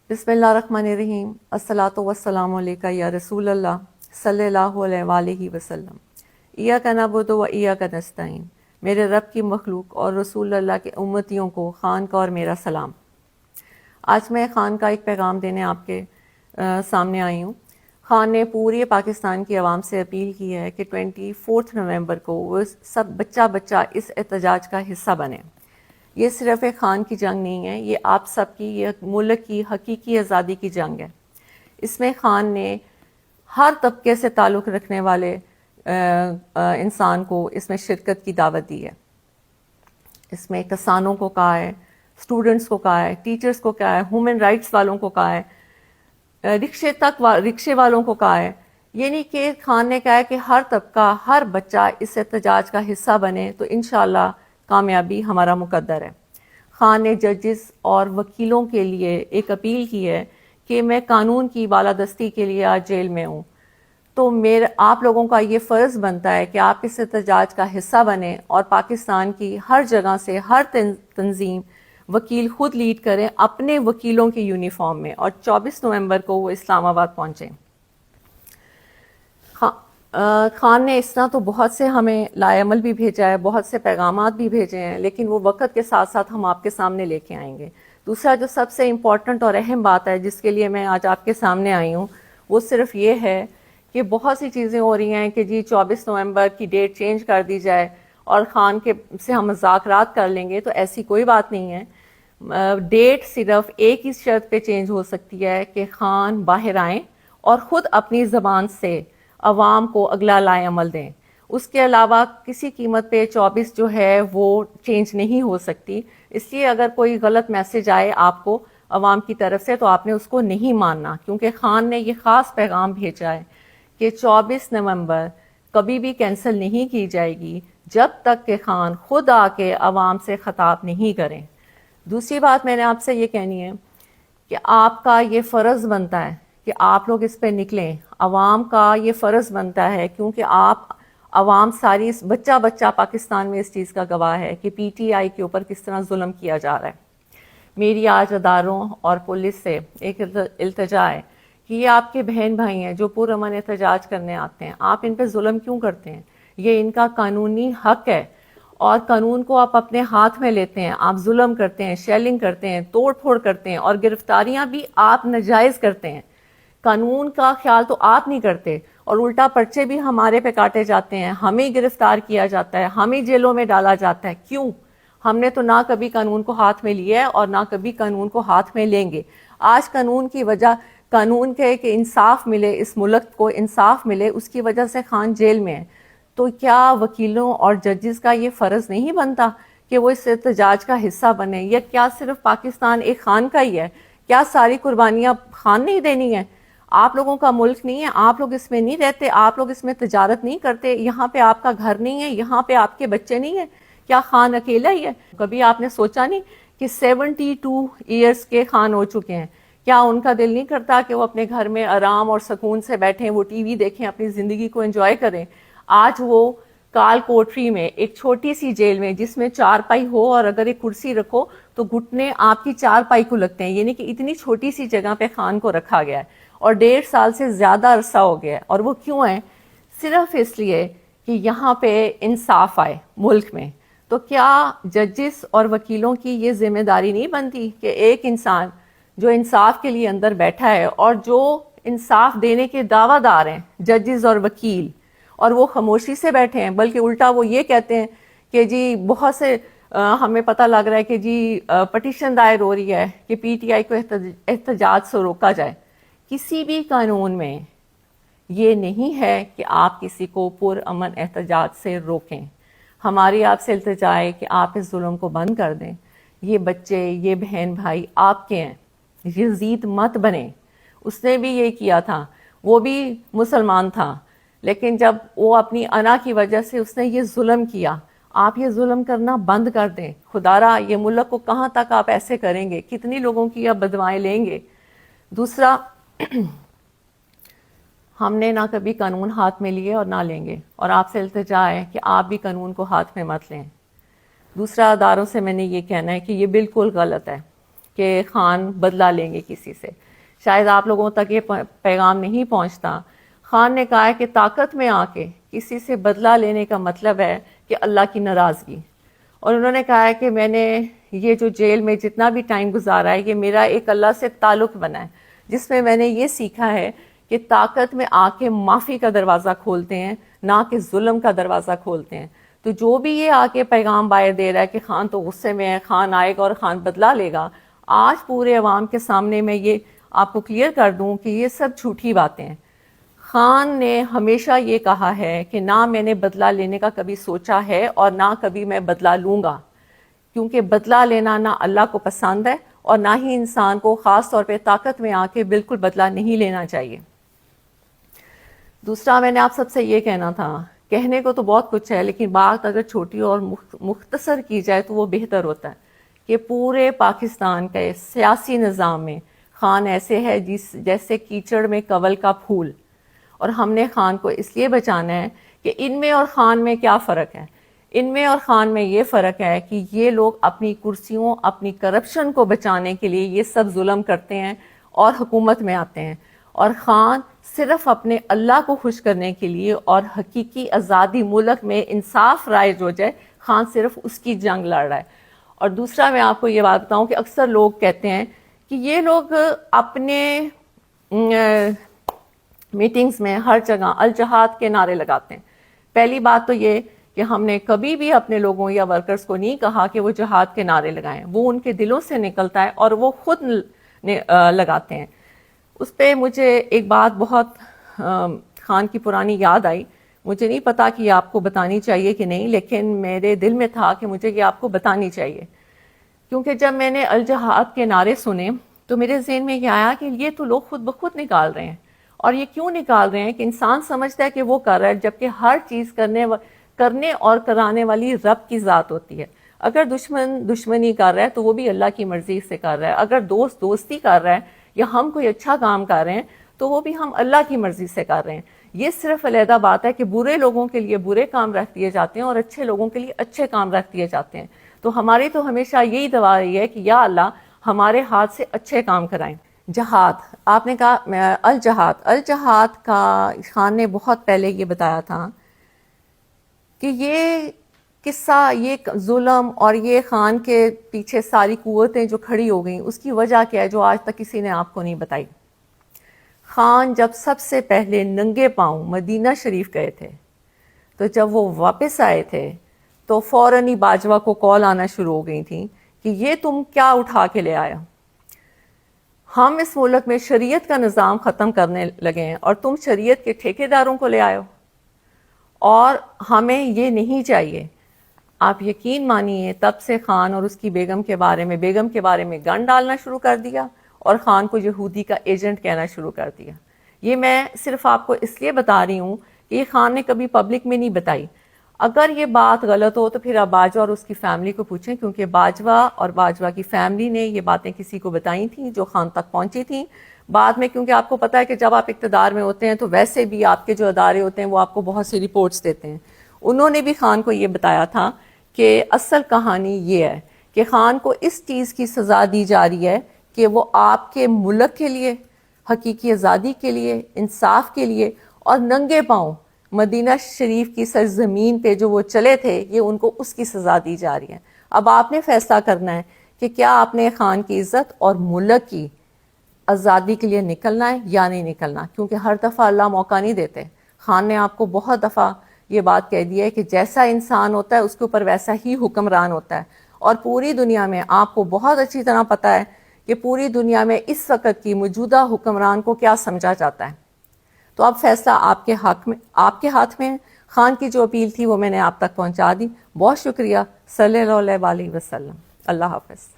بسم اللہ الرحمن الرحیم۔ الصلاۃ والسلام علیکہ یا رسول اللہ صلی اللہ علیہ وآلہ وسلم۔ ایاک نعبد و ایاک نستعین۔ میرے رب کی مخلوق اور رسول اللہ کے امتیوں کو خان کا اور میرا سلام۔ آج میں خان کا ایک پیغام دینے آپ کے سامنے آئی ہوں۔ خان نے پورے پاکستان کی عوام سے اپیل کی ہے کہ 24 نومبر کو وہ سب بچہ اس احتجاج کا حصہ بنے۔ یہ صرف ایک خان کی جنگ نہیں ہے، یہ آپ سب کی، یہ ملک کی حقیقی آزادی کی جنگ ہے۔ اس میں خان نے ہر طبقے سے تعلق رکھنے والے انسان کو اس میں شرکت کی دعوت دی ہے۔ اس میں کسانوں کو کہا ہے، اسٹوڈنٹس کو کہا ہے، ٹیچرز کو کہا ہے، ہیومن رائٹس والوں کو کہا ہے، رکشے والوں کو کہا ہے۔ یعنی کہ خان نے کہا ہے کہ ہر طبقہ، ہر بچہ اس احتجاج کا حصہ بنے تو انشاءاللہ کامیابی ہمارا مقدر ہے۔ خان نے ججز اور وکیلوں کے لیے ایک اپیل کی ہے کہ میں قانون کی بالادستی کے لیے آج جیل میں ہوں، تو آپ لوگوں کا یہ فرض بنتا ہے کہ آپ اس احتجاج کا حصہ بنیں اور پاکستان کی ہر جگہ سے ہر تنظیم وکیل خود لیڈ کریں اپنے وکیلوں کی یونیفارم میں، اور 24 نومبر کو وہ اسلام آباد پہنچیں۔ خان نے اس طرح تو بہت سے ہمیں لائے عمل بھی بھیجا ہے، بہت سے پیغامات بھی بھیجے ہیں، لیکن وہ وقت کے ساتھ ساتھ ہم آپ کے سامنے لے کے آئیں گے۔ دوسرا جو سب سے امپورٹنٹ اور اہم بات ہے جس کے لیے میں آج آپ کے سامنے آئی ہوں، وہ صرف یہ ہے کہ بہت سی چیزیں ہو رہی ہیں کہ جی 24 نومبر کی ڈیٹ چینج کر دی جائے اور خان کے سے ہم مذاکرات کر لیں گے، تو ایسی کوئی بات نہیں ہے۔ ڈیٹ صرف ایک ہی شرط پہ چینج ہو سکتی ہے کہ خان باہر آئیں اور خود اپنی زبان سے عوام کو اگلا لائے عمل دیں۔ اس کے علاوہ کسی قیمت پہ 24 جو ہے وہ چینج نہیں ہو سکتی۔ اس لیے اگر کوئی غلط میسج آئے آپ کو عوام کی طرف سے تو آپ نے اس کو نہیں ماننا، کیونکہ خان نے یہ خاص پیغام بھیجا ہے کہ 24 نومبر کبھی بھی کینسل نہیں کی جائے گی جب تک کہ خان خود آ کے عوام سے خطاب نہیں کریں۔ دوسری بات میں نے آپ سے یہ کہنی ہے کہ آپ کا یہ فرض بنتا ہے کہ آپ لوگ اس پہ نکلیں، عوام کا یہ فرض بنتا ہے، کیونکہ عوام ساری بچہ پاکستان میں اس چیز کا گواہ ہے کہ پی ٹی آئی کے اوپر کس طرح ظلم کیا جا رہا ہے۔ میری آج اداروں اور پولیس سے ایک التجا ہے کہ یہ آپ کے بہن بھائی ہیں جو پرامن احتجاج کرنے آتے ہیں، آپ ان پہ ظلم کیوں کرتے ہیں؟ یہ ان کا قانونی حق ہے، اور قانون کو آپ اپنے ہاتھ میں لیتے ہیں، آپ ظلم کرتے ہیں، شیلنگ کرتے ہیں، توڑ پھوڑ کرتے ہیں، اور گرفتاریاں بھی آپ ناجائز کرتے ہیں۔ قانون کا خیال تو آپ نہیں کرتے، اور الٹا پرچے بھی ہمارے پہ کاٹے جاتے ہیں، ہمیں گرفتار کیا جاتا ہے، ہمیں جیلوں میں ڈالا جاتا ہے۔ کیوں؟ ہم نے تو نہ کبھی قانون کو ہاتھ میں لیا ہے اور نہ کبھی قانون کو ہاتھ میں لیں گے۔ آج قانون کی وجہ، قانون کے کہ انصاف ملے، اس ملک کو انصاف ملے، اس کی وجہ سے خان جیل میں ہے۔ تو کیا وکیلوں اور ججز کا یہ فرض نہیں بنتا کہ وہ اس احتجاج کا حصہ بنے؟ یا کیا صرف پاکستان ایک خان کا ہی ہے؟ کیا ساری قربانیاں خان نہیں دینی ہیں؟ آپ لوگوں کا ملک نہیں ہے؟ آپ لوگ اس میں نہیں رہتے؟ آپ لوگ اس میں تجارت نہیں کرتے؟ یہاں پہ آپ کا گھر نہیں ہے؟ یہاں پہ آپ کے بچے نہیں ہیں؟ کیا خان اکیلا ہی ہے؟ کبھی آپ نے سوچا نہیں کہ 72 ایئرس کے خان ہو چکے ہیں؟ کیا ان کا دل نہیں کرتا کہ وہ اپنے گھر میں آرام اور سکون سے بیٹھیں، وہ ٹی وی دیکھیں، اپنی زندگی کو انجوائے کریں؟ آج وہ کال کوٹری میں ایک چھوٹی سی جیل میں، جس میں 4 پائی ہو اور اگر ایک کرسی رکھو تو گھٹنے آپ کی 4 پائی کو لگتے ہیں، یعنی کہ اتنی چھوٹی سی جگہ پہ خان کو رکھا گیا ہے، اور 1.5 سال سے زیادہ عرصہ ہو گیا ہے۔ اور وہ کیوں ہے؟ صرف اس لیے کہ یہاں پہ انصاف آئے ملک میں۔ تو کیا ججز اور وکیلوں کی یہ ذمہ داری نہیں بنتی کہ ایک انسان جو انصاف کے لیے اندر بیٹھا ہے اور جو انصاف دینے کے دعویٰ دار ہیں ججز اور وکیل، اور وہ خاموشی سے بیٹھے ہیں، بلکہ الٹا وہ یہ کہتے ہیں کہ جی بہت سے ہمیں پتہ لگ رہا ہے کہ جی پٹیشن دائر ہو رہی ہے کہ پی ٹی آئی کو احتجاج سے روکا جائے۔ کسی بھی قانون میں یہ نہیں ہے کہ آپ کسی کو پرامن احتجاج سے روکیں۔ ہماری آپ سے التجا ہے کہ آپ اس ظلم کو بند کر دیں۔ یہ بچے، یہ بہن بھائی آپ کے ہیں، یزید مت بنیں۔ اس نے بھی یہ کیا تھا، وہ بھی مسلمان تھا، لیکن جب وہ اپنی انا کی وجہ سے اس نے یہ ظلم کیا، آپ یہ ظلم کرنا بند کر دیں۔ خدا را یہ ملک کو کہاں تک آپ ایسے کریں گے؟ کتنی لوگوں کی آپ بدوائیں لیں گے؟ دوسرا، ہم نے نہ کبھی قانون ہاتھ میں لیے اور نہ لیں گے، اور آپ سے التجا ہے کہ آپ بھی قانون کو ہاتھ میں مت لیں۔ دوسرا، اداروں سے میں نے یہ کہنا ہے کہ یہ بالکل غلط ہے کہ خان بدلہ لیں گے کسی سے. شاید آپ لوگوں تک یہ پیغام نہیں پہنچتا. خان نے کہا ہے کہ طاقت میں آ کے کسی سے بدلہ لینے کا مطلب ہے کہ اللہ کی ناراضگی. اور انہوں نے کہا ہے کہ میں نے یہ جو جیل میں جتنا بھی ٹائم گزارا ہے یہ میرا ایک اللہ سے تعلق بنا ہے جس میں نے یہ سیکھا ہے کہ طاقت میں آ کے معافی کا دروازہ کھولتے ہیں نہ کہ ظلم کا دروازہ کھولتے ہیں. تو جو بھی یہ آ کے پیغام باہر دے رہا ہے کہ خان تو غصے میں ہے, خان آئے گا اور خان بدلہ لے گا, آج پورے عوام کے سامنے میں یہ آپ کو کلیئر کر دوں کہ یہ سب جھوٹی باتیں ہیں. خان نے ہمیشہ یہ کہا ہے کہ نہ میں نے بدلہ لینے کا کبھی سوچا ہے اور نہ کبھی میں بدلہ لوں گا, کیونکہ بدلہ لینا نہ اللہ کو پسند ہے اور نہ ہی انسان کو خاص طور پہ طاقت میں آ کے بالکل بدلہ نہیں لینا چاہیے. دوسرا میں نے آپ سب سے یہ کہنا تھا, کہنے کو تو بہت کچھ ہے لیکن بات اگر چھوٹی اور مختصر کی جائے تو وہ بہتر ہوتا ہے کہ پورے پاکستان کے سیاسی نظام میں خان ایسے ہے جیسے کیچڑ میں کنول کا پھول, اور ہم نے خان کو اس لیے بچانا ہے کہ ان میں اور خان میں کیا فرق ہے. ان میں اور خان میں یہ فرق ہے کہ یہ لوگ اپنی کرسیوں, اپنی کرپشن کو بچانے کے لیے یہ سب ظلم کرتے ہیں اور حکومت میں آتے ہیں, اور خان صرف اپنے اللہ کو خوش کرنے کے لیے اور حقیقی آزادی ملک میں انصاف رائج ہو جائے, خان صرف اس کی جنگ لڑ رہا ہے. اور دوسرا میں آپ کو یہ بات بتاؤں کہ اکثر لوگ کہتے ہیں کہ یہ لوگ اپنے میٹنگز میں ہر جگہ الجہاد کے نعرے لگاتے ہیں. پہلی بات تو یہ کہ ہم نے کبھی بھی اپنے لوگوں یا ورکرز کو نہیں کہا کہ وہ جہاد کے نعرے لگائیں, وہ ان کے دلوں سے نکلتا ہے اور وہ خود لگاتے ہیں. اس پہ مجھے ایک بات بہت خان کی پرانی یاد آئی, مجھے نہیں پتا کہ یہ آپ کو بتانی چاہیے کہ نہیں, لیکن میرے دل میں تھا کہ مجھے یہ آپ کو بتانی چاہیے, کیونکہ جب میں نے الجہاد کے نعرے سنے تو میرے ذہن میں یہ آیا کہ یہ تو لوگ خود بخود نکال رہے ہیں. اور یہ کیوں نکال رہے ہیں کہ انسان سمجھتا ہے کہ وہ کر رہا ہے, جبکہ ہر چیز کرنے اور کرانے والی رب کی ذات ہوتی ہے. اگر دشمنی کر رہا ہے تو وہ بھی اللہ کی مرضی سے کر رہا ہے, اگر دوست دوستی کر رہا ہے یا ہم کوئی اچھا کام کر رہے ہیں تو وہ بھی ہم اللہ کی مرضی سے کر رہے ہیں. یہ صرف علیحدہ بات ہے کہ برے لوگوں کے لیے برے کام رکھ دیے جاتے ہیں اور اچھے لوگوں کے لیے اچھے کام رکھ دیے جاتے ہیں. تو ہماری تو ہمیشہ یہی دعا رہی ہے کہ یا اللہ ہمارے ہاتھ سے اچھے کام کرائیں. جہاد, آپ نے کہا الجہاد کا خان نے بہت پہلے یہ بتایا تھا کہ یہ قصہ, یہ ظلم اور یہ خان کے پیچھے ساری قوتیں جو کھڑی ہو گئیں اس کی وجہ کیا ہے جو آج تک کسی نے آپ کو نہیں بتائی. خان جب سب سے پہلے ننگے پاؤں مدینہ شریف گئے تھے تو جب وہ واپس آئے تھے تو فوراً ہی باجوہ کو کال آنا شروع ہو گئی تھی کہ یہ تم کیا اٹھا کے لے آیا, ہم اس ملک میں شریعت کا نظام ختم کرنے لگے ہیں اور تم شریعت کے ٹھیکیداروں کو لے آئے ہو, اور ہمیں یہ نہیں چاہیے. آپ یقین مانیے تب سے خان اور اس کی بیگم کے بارے میں گن ڈالنا شروع کر دیا اور خان کو یہودی کا ایجنٹ کہنا شروع کر دیا. یہ میں صرف آپ کو اس لیے بتا رہی ہوں کہ یہ خان نے کبھی پبلک میں نہیں بتائی. اگر یہ بات غلط ہو تو پھر آپ باجوہ اور اس کی فیملی کو پوچھیں, کیونکہ باجوہ اور باجوہ کی فیملی نے یہ باتیں کسی کو بتائی تھیں جو خان تک پہنچی تھیں. بعد میں کیونکہ آپ کو پتہ ہے کہ جب آپ اقتدار میں ہوتے ہیں تو ویسے بھی آپ کے جو ادارے ہوتے ہیں وہ آپ کو بہت سی رپورٹس دیتے ہیں. انہوں نے بھی خان کو یہ بتایا تھا کہ اصل کہانی یہ ہے کہ خان کو اس چیز کی سزا دی جا رہی ہے کہ وہ آپ کے ملک کے لیے, حقیقی آزادی کے لیے, انصاف کے لیے اور ننگے پاؤں مدینہ شریف کی سرزمین پہ جو وہ چلے تھے, یہ ان کو اس کی سزا دی جا رہی ہے. اب آپ نے فیصلہ کرنا ہے کہ کیا آپ نے خان کی عزت اور ملک کی آزادی کے لیے نکلنا ہے یا نہیں نکلنا, کیونکہ ہر دفعہ اللہ موقع نہیں دیتے. خان نے آپ کو بہت دفعہ یہ بات کہہ دی ہے کہ جیسا انسان ہوتا ہے اس کے اوپر ویسا ہی حکمران ہوتا ہے, اور پوری دنیا میں آپ کو بہت اچھی طرح پتہ ہے کہ پوری دنیا میں اس وقت کی موجودہ حکمران کو کیا سمجھا جاتا ہے. تو اب فیصلہ آپ کے ہاتھ میں. خان کی جو اپیل تھی وہ میں نے آپ تک پہنچا دی. بہت شکریہ. صلی اللہ علیہ وسلم. اللہ حافظ.